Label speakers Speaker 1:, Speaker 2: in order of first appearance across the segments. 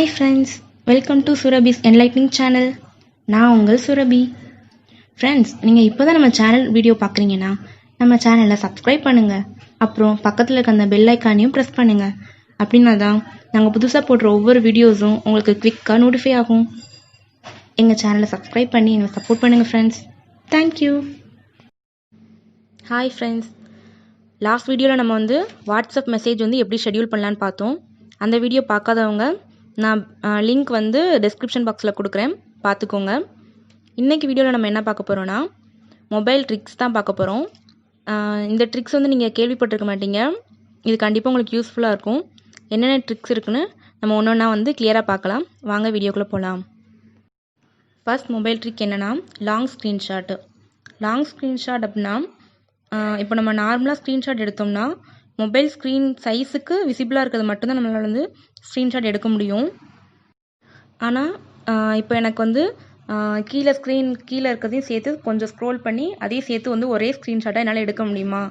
Speaker 1: Hi friends, welcome to Surabhi's Enlightening Channel. நான் உங்கள் Surabhi. Friends, நீங்கள் இப்போ தான் நம்ம சேனல் வீடியோ பார்க்குறீங்கன்னா நம்ம சேனலை சப்ஸ்கிரைப் பண்ணுங்கள். அப்புறம் பக்கத்தில் இருக்க அந்த பெல் ஐக்கானையும் ப்ரெஸ் பண்ணுங்கள். அப்படின்னா தான் நாங்கள் புதுசாக போடுற ஒவ்வொரு வீடியோஸும் உங்களுக்கு குவிக்காக நோட்டிஃபை ஆகும். எங்கள் சேனலை சப்ஸ்கிரைப் பண்ணி எங்களை சப்போர்ட் பண்ணுங்கள் friends. Thank you. Hi friends, last வீடியோவில் நம்ம வாட்ஸ்அப் மெசேஜ் எப்படி ஷெட்யூல் பண்ணலான்னு பார்த்தோம். அந்த வீடியோ பார்க்காதவங்க நான் லிங்க் டெஸ்கிரிப்ஷன் பாக்ஸில் கொடுக்குறேன், பார்த்துக்கோங்க. இன்றைக்கி வீடியோவில் நம்ம என்ன பார்க்க போகிறோன்னா மொபைல் ட்ரிக்ஸ் தான் பார்க்க போகிறோம். இந்த ட்ரிக்ஸ் நீங்கள் கேள்விப்பட்டிருக்க மாட்டீங்க. இது கண்டிப்பாக உங்களுக்கு யூஸ்ஃபுல்லாக இருக்கும். என்னென்ன ட்ரிக்ஸ் இருக்குன்னு நம்ம ஒன்று ஒன்றா கிளியராக பார்க்கலாம். வாங்க வீடியோக்குள்ளே போகலாம். ஃபர்ஸ்ட் மொபைல் ட்ரிக் என்னென்னா லாங் ஸ்க்ரீன்ஷாட்டு. லாங் ஸ்க்ரீன்ஷாட் அப்படின்னா இப்போ நம்ம நார்மலாக ஸ்க்ரீன்ஷாட் எடுத்தோம்னா மொபைல் ஸ்க்ரீன் சைஸுக்கு விசிபிளாக இருக்கிறது மட்டும்தான் நம்மளால் ஸ்க்ரீன்ஷாட் எடுக்க முடியும். ஆனால் இப்போ எனக்கு கீழே இருக்கிறதையும் சேர்த்து கொஞ்சம் ஸ்க்ரோல் பண்ணி அதையும் சேர்த்து ஒரே ஸ்க்ரீன்ஷாட்டாக என்னால் எடுக்க முடியுமா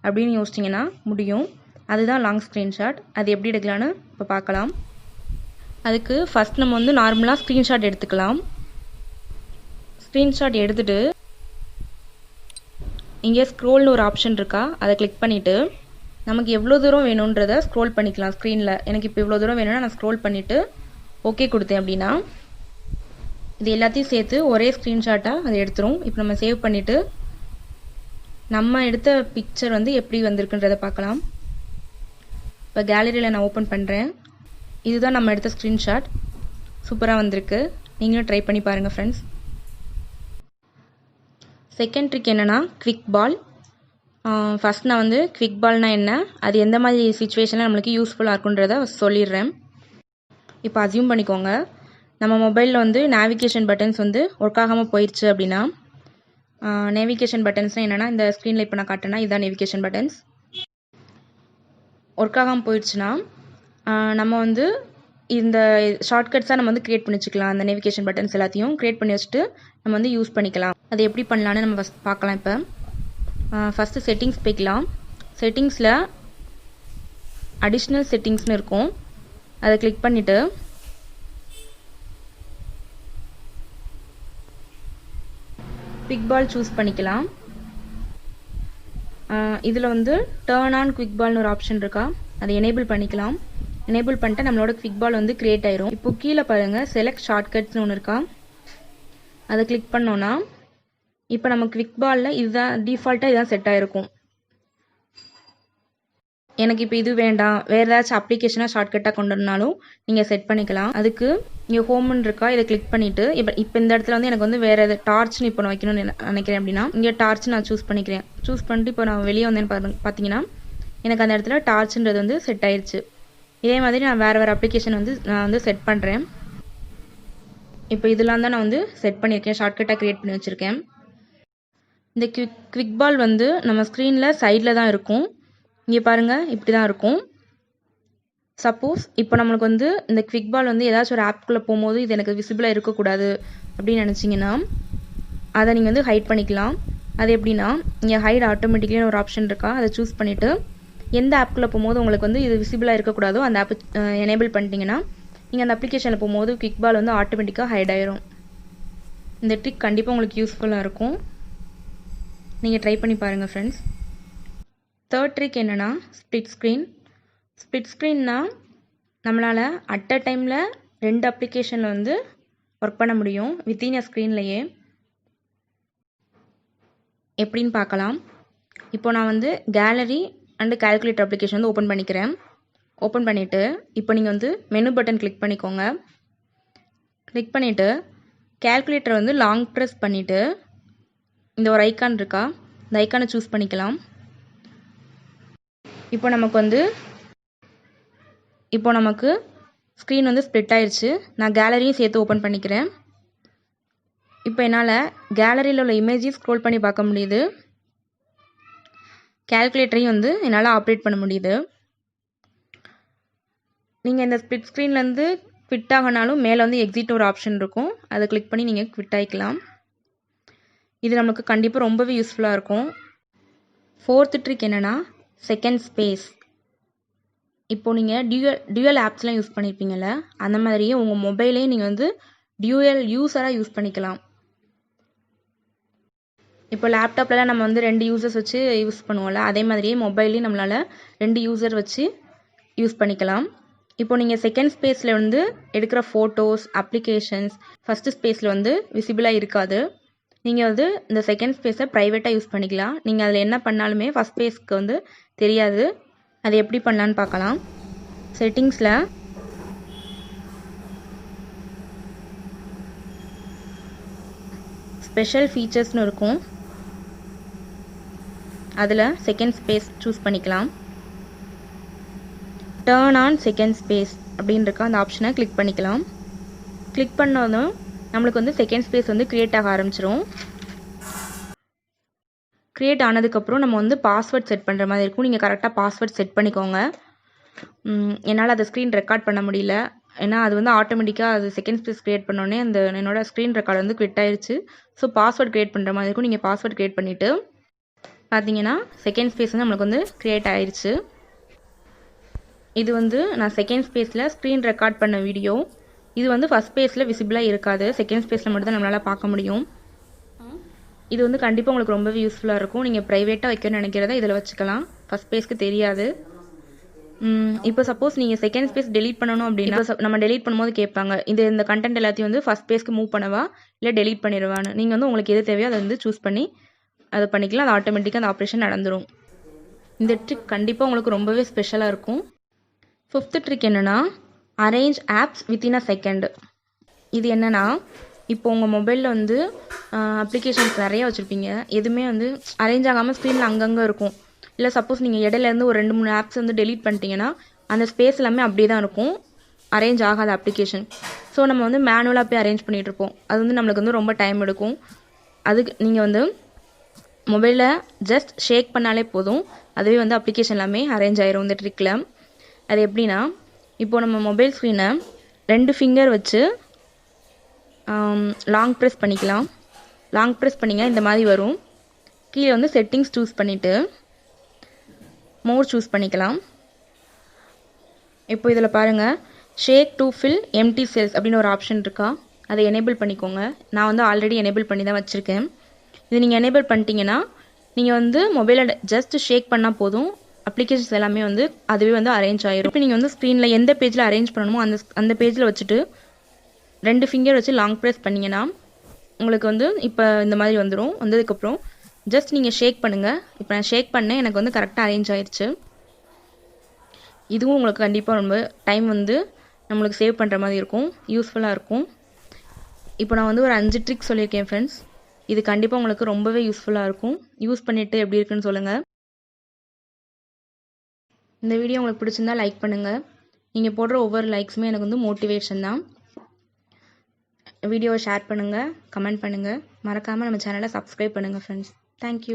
Speaker 1: அப்படின்னு யோசிச்சிங்கன்னா முடியும். அதுதான் லாங் ஸ்க்ரீன்ஷாட். அது எப்படி எடுக்கலான்னு இப்போ பார்க்கலாம். அதுக்கு ஃபஸ்ட் நம்ம நார்மலாக ஸ்க்ரீன்ஷாட் எடுத்துக்கலாம். ஸ்க்ரீன்ஷாட் எடுத்துகிட்டு இங்கே ஸ்க்ரோல்னு ஒரு ஆப்ஷன் இருக்கா, அதை கிளிக் பண்ணிவிட்டு நமக்கு எவ்வளோ தூரம் வேணுன்றதை ஸ்க்ரோல் பண்ணிக்கலாம் ஸ்க்ரீனில். எனக்கு இப்போ இவ்வளோ தூரம் வேணும்னா நான் ஸ்க்ரோல் பண்ணிவிட்டு ஓகே கொடுத்தேன் அப்படின்னா இது எல்லாத்தையும் சேர்த்து ஒரே ஸ்க்ரீன்ஷாட்டாக அதை எடுத்துரும். இப்போ நம்ம சேவ் பண்ணிவிட்டு நம்ம எடுத்த பிக்சர் எப்படி வந்திருக்குன்றதை பார்க்கலாம். இப்போ கேலரியில் நான் ஓப்பன் பண்ணுறேன். இதுதான் நம்ம எடுத்த ஸ்க்ரீன்ஷாட். சூப்பராக வந்திருக்கு. நீங்களும் ட்ரை பண்ணி பாருங்கள் ஃப்ரெண்ட்ஸ். செகண்ட் ட்ரிக் என்னென்னா குவிக் பால். ஃபஸ்ட் நான் குவிக் பால்னால் என்ன, அது எந்த மாதிரி சுச்சுவேஷனில் நம்மளுக்கு யூஸ்ஃபுல்லாக இருக்குன்றதை சொல்லிடுறேன். இப்போ அசியூம் பண்ணிக்கோங்க, நம்ம மொபைலில் நேவிகேஷன் பட்டன்ஸ் ஒர்க் ஆகாமல் போயிடுச்சு அப்படின்னா, நேவிகேஷன் பட்டன்ஸ்னால் என்னென்னா இந்த ஸ்க்ரீனில் இப்போ நான் காட்டினா இதுதான் நேவிகேஷன் பட்டன்ஸ். ஒர்க் ஆகாமல் போயிடுச்சுன்னா நம்ம இந்த ஷார்ட்கட்ஸாக நம்ம க்ரியேட் பண்ணி வச்சுக்கலாம். அந்த நேவிகேஷன் பட்டன்ஸ் எல்லாத்தையும் க்ரியேட் பண்ணி வச்சுட்டு நம்ம யூஸ் பண்ணிக்கலாம். அது எப்படி பண்ணலான்னு நம்ம ஃபஸ்ட் பார்க்கலாம். இப்போ ஃபஸ்ட்டு செட்டிங்ஸ் போய்க்கலாம். செட்டிங்ஸில் அடிஷ்னல் செட்டிங்ஸ்னு இருக்கும், அதை கிளிக் பண்ணிவிட்டு குவிக் பால் சூஸ் பண்ணிக்கலாம். இதில் டர்ன் ஆன் குவிக் பால்னு ஒரு ஆப்ஷன் இருக்கா, அதை எனேபிள் பண்ணிக்கலாம். எனேபிள் பண்ணிட்டு நம்மளோட குவிக் பால் கிரியேட் ஆயிரும். இப்போ கீழே பாருங்கள் செலக்ட் ஷார்ட்கட்ஸ்னு ஒன்று இருக்கா, அதை கிளிக் பண்ணோன்னா இப்போ நம்ம குவிக் பாலில் இதுதான் டிஃபால்ட்டாக இதுதான் செட் ஆகிருக்கும். எனக்கு இப்போ இது வேண்டாம், வேறு ஏதாச்சும் அப்ளிகேஷனாக ஷார்ட்கட்டாக கொண்டு வரனாலும் நீங்கள் செட் பண்ணிக்கலாம். அதுக்கு இங்கே ஹோம்னு இருக்கா, இதை கிளிக் பண்ணிவிட்டு இப்போ இந்த இடத்துல எனக்கு வேறு எதாவது டார்ச்னு இப்போ நான் வைக்கணும்னு நினைக்கிறேன் அப்படின்னா இங்கே டார்ச் நான் சூஸ் பண்ணிக்கிறேன். சூஸ் பண்ணிட்டு இப்போ நான் வெளியே வந்தேன்னு பார்த்தீங்கன்னா எனக்கு அந்த இடத்துல டார்ச்ன்றது செட் ஆயிடுச்சு. இதே மாதிரி நான் வேறு அப்ளிகேஷன் நான் செட் பண்ணுறேன். இப்போ இதெல்லாம் தான் நான் செட் பண்ணியிருக்கேன், ஷார்ட்கட்டாக க்ரியேட் பண்ணி வச்சுருக்கேன். இந்த குவிக் பால் நம்ம ஸ்க்ரீனில் சைடில் தான் இருக்கும். இங்கே பாருங்கள், இப்படி தான் இருக்கும். சப்போஸ் இப்போ நம்மளுக்கு இந்த குவிக் பால் ஏதாச்சும் ஒரு ஆப்குள்ளே போகும்போது இது எனக்கு விசிபிளாக இருக்கக்கூடாது அப்படின்னு நினச்சிங்கன்னா அதை நீங்கள் ஹைட் பண்ணிக்கலாம். அது எப்படின்னா இங்கே ஹைட் ஆட்டோமேட்டிக்கலின்னு ஒரு ஆப்ஷன் இருக்கா, அதை சூஸ் பண்ணிவிட்டு எந்த ஆப்குள்ளே போகும்போது உங்களுக்கு இது விசிபிளாக இருக்கக்கூடாதோ அந்த ஆப் எனேபிள் பண்ணிட்டீங்கன்னா நீங்கள் அந்த அப்ளிகேஷனில் போகும்போது குவிக் பால் ஆட்டோமேட்டிக்காக ஹைட் ஆயிரும். இந்த ட்ரிக் கண்டிப்பாக உங்களுக்கு யூஸ்ஃபுல்லாக இருக்கும். நீங்கள் ட்ரை பண்ணி பாருங்கள் ஃப்ரெண்ட்ஸ். தேர்ட் ட்ரிக் என்னென்னா ஸ்ப்ளிட் ஸ்க்ரீன். ஸ்ப்ளிட் ஸ்க்ரீன்னா நம்மளால் அட் அ டைமில் 2 அப்ளிகேஷனில் ஒர்க் பண்ண முடியும் வித்தின் அ ஸ்க்ரீன்லேயே. எப்படின்னு பார்க்கலாம். இப்போ நான் gallery and calculator application open பண்ணிக்கிறேன். ஓப்பன் பண்ணிவிட்டு இப்போ நீங்கள் மெனு பட்டன் கிளிக் பண்ணிக்கோங்க. கிளிக் பண்ணிவிட்டு கால்குலேட்டரை லாங் ப்ரெஸ் பண்ணிவிட்டு இந்த ஒரு ஐக்கான் இருக்கா, இந்த ஐக்கானை சூஸ் பண்ணிக்கலாம். இப்போ நமக்கு ஸ்க்ரீன் ஸ்ப்ளிட் ஆயிடுச்சு. நான் கேலரியும் சேர்த்து ஓப்பன் பண்ணிக்கிறேன். இப்போ என்னால் கேலரியில் உள்ள இமேஜையும் ஸ்க்ரோல் பண்ணி பார்க்க முடியுது, கால்குலேட்டரையும் என்னால் ஆப்ரேட் பண்ண முடியுது. நீங்கள் இந்த ஸ்ப்ளிட் ஸ்க்ரீன்லேருந்து குவிட் ஆகினாலும் மேலே எக்ஸிட் ஒரு ஆப்ஷன் இருக்கும், அதை கிளிக் பண்ணி நீங்கள் குவிட் ஆகிக்கலாம். இது நமக்கு கண்டிப்பாக ரொம்பவே யூஸ்ஃபுல்லாக இருக்கும். ஃபோர்த்து ட்ரிக் என்னென்னா செகண்ட் ஸ்பேஸ். இப்போ நீங்கள் டியூயல் ஆப்ஸ்லாம் யூஸ் பண்ணியிருப்பீங்கள்ல, அந்த மாதிரியே உங்கள் மொபைலே நீங்கள் வந்து டியூயல் யூஸராக யூஸ் பண்ணிக்கலாம். இப்போ லேப்டாப்லலாம் நம்ம வந்து 2 யூசர்ஸ் வச்சு யூஸ் பண்ணுவோம்ல, அதே மாதிரியே மொபைல்லையும் நம்மளால் 2 யூசர் வச்சு யூஸ் பண்ணிக்கலாம். இப்போ நீங்கள் செகண்ட் ஸ்பேஸில் வந்து எடுக்கிற ஃபோட்டோஸ், அப்ளிகேஷன்ஸ் ஃபஸ்ட்டு ஸ்பேஸில் வந்து விசிபிளாக இருக்காது. நீங்கள் வந்து இந்த செகண்ட் ஸ்பேஸை ப்ரைவேட்டாக யூஸ் பண்ணிக்கலாம். நீங்கள் அதில் என்ன பண்ணாலுமே ஃபஸ்ட் ஸ்பேஸ்க்கு வந்து தெரியாது. அது எப்படி பண்ணலான்னு பார்க்கலாம். செட்டிங்ஸில் ஸ்பெஷல் ஃபீச்சர்ஸ்னு இருக்கும். அதில் செகண்ட் ஸ்பேஸ் சூஸ் பண்ணிக்கலாம். டர்ன் ஆன் செகண்ட் ஸ்பேஸ் அப்படின்னு இருக்க அந்த ஆப்ஷனை கிளிக் பண்ணிக்கலாம். கிளிக் பண்ணதும் நம்மளுக்கு வந்து செகண்ட் ஸ்பேஸ் வந்து க்ரியேட் ஆக ஆரம்பிச்சிரும். க்ரியேட் ஆனதுக்கப்புறம் நம்ம வந்து பாஸ்வேர்ட் செட் பண்ணுற மாதிரி இருக்கும். நீங்கள் கரெக்டாக பாஸ்வேர்ட் செட் பண்ணிக்கோங்க. என்னால் அதை ஸ்க்ரீன் ரெக்கார்ட் பண்ண முடியல, ஏன்னா அது வந்து ஆட்டோமேட்டிக்காக அது செகண்ட் ஸ்பேஸ் க்ரியேட் பண்ணோடனே அந்த என்னோடய ஸ்க்ரீன் ரெக்கார்டு வந்து குவிட் ஆயிடுச்சு. ஸோ பாஸ்வேர்ட் க்ரியேட் பண்ணுற மாதிரி இருக்கும். நீங்கள் பாஸ்வேர்ட் க்ரியேட் பண்ணிவிட்டு பார்த்தீங்கன்னா செகண்ட் ஸ்பேஸ் வந்து நம்மளுக்கு வந்து க்ரியேட் ஆயிடுச்சு. இது வந்து நான் செகண்ட் ஸ்பேஸில் ஸ்க்ரீன் ரெக்கார்ட் பண்ண வீடியோ. இது வந்து ஃபஸ்ட் ஸ்பேஸில் விசிபிளாக இருக்காது, செகண்ட் ஸ்பேஸில் மட்டும் தான் நம்மளால் பார்க்க முடியும். இது வந்து கண்டிப்பாக உங்களுக்கு ரொம்பவே யூஸ்ஃபுல்லாக இருக்கும். நீங்கள் ப்ரைவேட்டாக வைக்கணும்னு நினைக்கிறத இதில் வச்சுக்கலாம், ஃபஸ்ட் ஸ்பேஸ்க்கு தெரியாது. இப்போ சப்போஸ் நீங்கள் செகண்ட் ஸ்பேஸ் டெலீட் பண்ணணும் அப்படின்னா நம்ம டெலீட் பண்ணும்போது கேட்பாங்க, இந்த கண்டென்ட் எல்லாத்தையும் வந்து ஃபஸ்ட் ஸ்பேஸ்க்கு மூவ் பண்ணவா இல்லை டெலீட் பண்ணிடுவான்னு. நீங்கள் வந்து உங்களுக்கு எது தேவையோ அதை வந்து சூஸ் பண்ணி அதை பண்ணிக்கலாம். அது ஆட்டோமேட்டிக்காக அந்த ஆப்ரேஷன் நடந்துடும். இந்த ட்ரிக் கண்டிப்பாக உங்களுக்கு ரொம்பவே ஸ்பெஷலாக இருக்கும். 5th ட்ரிக் என்னென்னா, arrange apps within a second. இது என்னென்னா, இப்போ உங்கள் மொபைலில் வந்து அப்ளிகேஷன்ஸ் நிறையா வச்சுருப்பீங்க, எதுவுமே வந்து அரேஞ்ச் ஆகாமல் ஸ்க்ரீனில் அங்கங்கே இருக்கும். இல்லை சப்போஸ் நீங்கள் இடையிலேருந்து ஒரு 2-3 ஆப்ஸ் வந்து டெலீட் பண்ணிட்டீங்கன்னா அந்த ஸ்பேஸ் எல்லாமே அப்படியே தான் இருக்கும், அரேஞ்ச் ஆகாத அப்ளிகேஷன். ஸோ நம்ம வந்து மேனுவலாக போய் அரேஞ்ச் பண்ணிகிட்ருப்போம். அது வந்து நம்மளுக்கு வந்து ரொம்ப டைம் எடுக்கும். அதுக்கு நீங்கள் வந்து மொபைலில் ஜஸ்ட் ஷேக் பண்ணாலே போதும், அதுவே வந்து அப்ளிகேஷன் எல்லாமே அரேஞ்ச் ஆயிரும் இந்த ட்ரிக்கில். அது எப்படின்னா, இப்போது நம்ம மொபைல் ஸ்க்ரீனை 2 ஃபிங்கர் வச்சு லாங் ப்ரெஸ் பண்ணிக்கலாம். லாங் ப்ரெஸ் பண்ணிங்க இந்த மாதிரி வரும். கீழே வந்து செட்டிங்ஸ் சூஸ் பண்ணிவிட்டு மோர் சூஸ் பண்ணிக்கலாம். இப்போ இதில் பாருங்கள், ஷேக் டு ஃபில் எம்டி செல்ஸ் அப்படின்னு ஒரு ஆப்ஷன் இருக்கா, அதை எனேபிள் பண்ணிக்கோங்க. நான் வந்து ஆல்ரெடி எனேபிள் பண்ணி தான் வச்சுருக்கேன். இது நீங்கள் எனேபிள் பண்ணிட்டீங்கன்னா நீங்கள் வந்து மொபைலை ஜஸ்ட் ஷேக் பண்ணால் போதும், அப்ளிகேஷன்ஸ் எல்லாமே வந்து அதுவே வந்து அரேஞ்ச் ஆகிரும். இப்போ நீங்கள் வந்து ஸ்க்ரீனில் எந்த பேஜில் அரேஞ்ச் பண்ணணுமோ அந்த பேஜில் வச்சுட்டு 2 ஃபிங்கர் வச்சு லாங் ப்ரெஸ் பண்ணிங்கன்னா உங்களுக்கு வந்து இப்போ இந்த மாதிரி வந்துடும். வந்ததுக்கப்புறம் ஜஸ்ட் நீங்கள் ஷேக் பண்ணுங்கள். இப்போ நான் ஷேக் பண்ணேன், எனக்கு வந்து கரெக்டாக அரேஞ்ச் ஆயிடுச்சு. இதுவும் உங்களுக்கு கண்டிப்பாக ரொம்ப டைம் வந்து நம்மளுக்கு சேவ் பண்ணுற மாதிரி இருக்கும், யூஸ்ஃபுல்லாக இருக்கும். இப்போ நான் வந்து ஒரு 5 ட்ரிக் சொல்லியிருக்கேன் ஃப்ரெண்ட்ஸ். இது கண்டிப்பாக உங்களுக்கு ரொம்பவே யூஸ்ஃபுல்லாக இருக்கும். யூஸ் பண்ணிவிட்டு எப்படி இருக்குன்னு சொல்லுங்கள். இந்த வீடியோ உங்களுக்கு பிடிச்சிருந்தா லைக் பண்ணுங்கள். நீங்கள் போடுற ஒவ்வொரு லைக்ஸுமே எனக்கு வந்து மோட்டிவேஷன் தான். வீடியோவை ஷேர் பண்ணுங்கள், கமெண்ட் பண்ணுங்கள், மறக்காமல் நம்ம சேனலை சப்ஸ்கிரைப் பண்ணுங்கள் ஃப்ரெண்ட்ஸ். தேங்க்யூ.